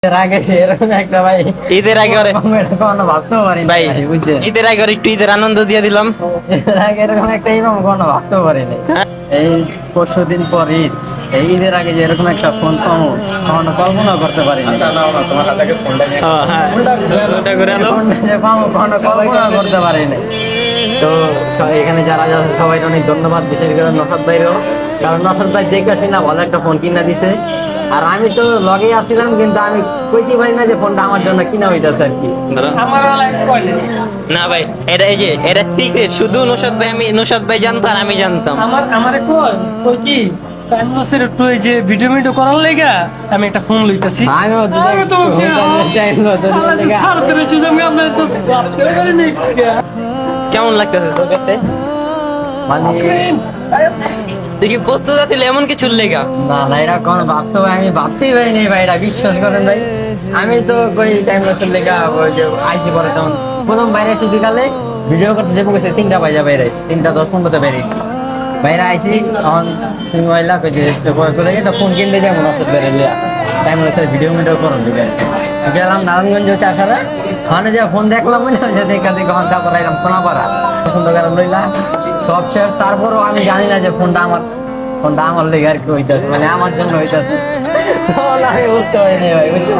এর আগে সেরকম একটা ভাই ঈদের আগে কোনো ভাবতেও পারি ভাই বুঝছে ঈদের আগে একটু ঈদের আনন্দ দিয়ে দিলাম। এর আগে এরকম একটা ঈদ কোনো ভাবতেও পারিনি। এই 40 দিন পর ঈদ, এই ঈদের আগে যে এরকম একটা ফোন পাবো কখনো কল্পনা করতে পারিনি। হ্যাঁ ওটা করে আনো। ফোনটা যে পাবো কখনো কল্পনা করতে পারিনি। তো এখানে যারা যারা সবাই অনেক ধন্যবাদ, বিশেষ করে নসাদ ভাইরও, কারণ নসাদ ভাই দেখে আসি না ভালো একটা ফোন কিনা দিছে। আর আমি তো লগে আসছিলাম কিন্তু আমি কইতে পারি না যে ফোনটা আমার জন্য কিনা হইতাছে আর কি। না ভাই এটা এই যে এটা সিক্রেট, শুধু নৌশাদ ভাই নৌশাদ ভাই জানতো আর আমি জানতাম। আমারে কই কি টাইমলসের একটু এই যে ভিডিও মিডিও করার লাগা আমি একটা ফোন লইতাছি। আমিও তো আমি তো বলছি, টাইম মতো আলাদা লেগা। ছাড়তে পেরেছি যে আমি আপনার তো ভাবতেও পারিনি। কেমন লাগতেছে তোর কাছে? মানে তুই কি প্রস্তুত আছিস এমন কিছু লেগা? না না, এটা কোনো আমি ভাবতেই পারিনি ভাই, এটা বিশ্বাস করেন ভাই। আমি তো কই টাইম লসের লেগা ওই যে আইসি পরে তখন প্রথম বাইরে আইসি বিকালে ভিডিও করতে যাবো গেছে 3টা বাজে বাইরে আইসি, 3:10-15 বাইরে আইসি। বাইরে আইসি তখন তুমি মহিলা কই যে করে এটা ফোন কিনতে যাবো নষ্ট বেড়ে টাইম লসের ভিডিও মিডিও করুন দিকে গেলাম নারায়ণগঞ্জ চাষারা, ওখানে যে ফোন দেখলাম না যে দেখা দেখি ঘন্টা পর আইলাম কোনাপাড়া পছন্দ করে লইলাম সব শেষ। তারপরও আমি জানি না যে ফোনটা আমার লেগে আর কি হইতেছে, মানে আমার জন্য হইতেছে। আমি বুঝতে পারিনি ভাই, বুঝছো।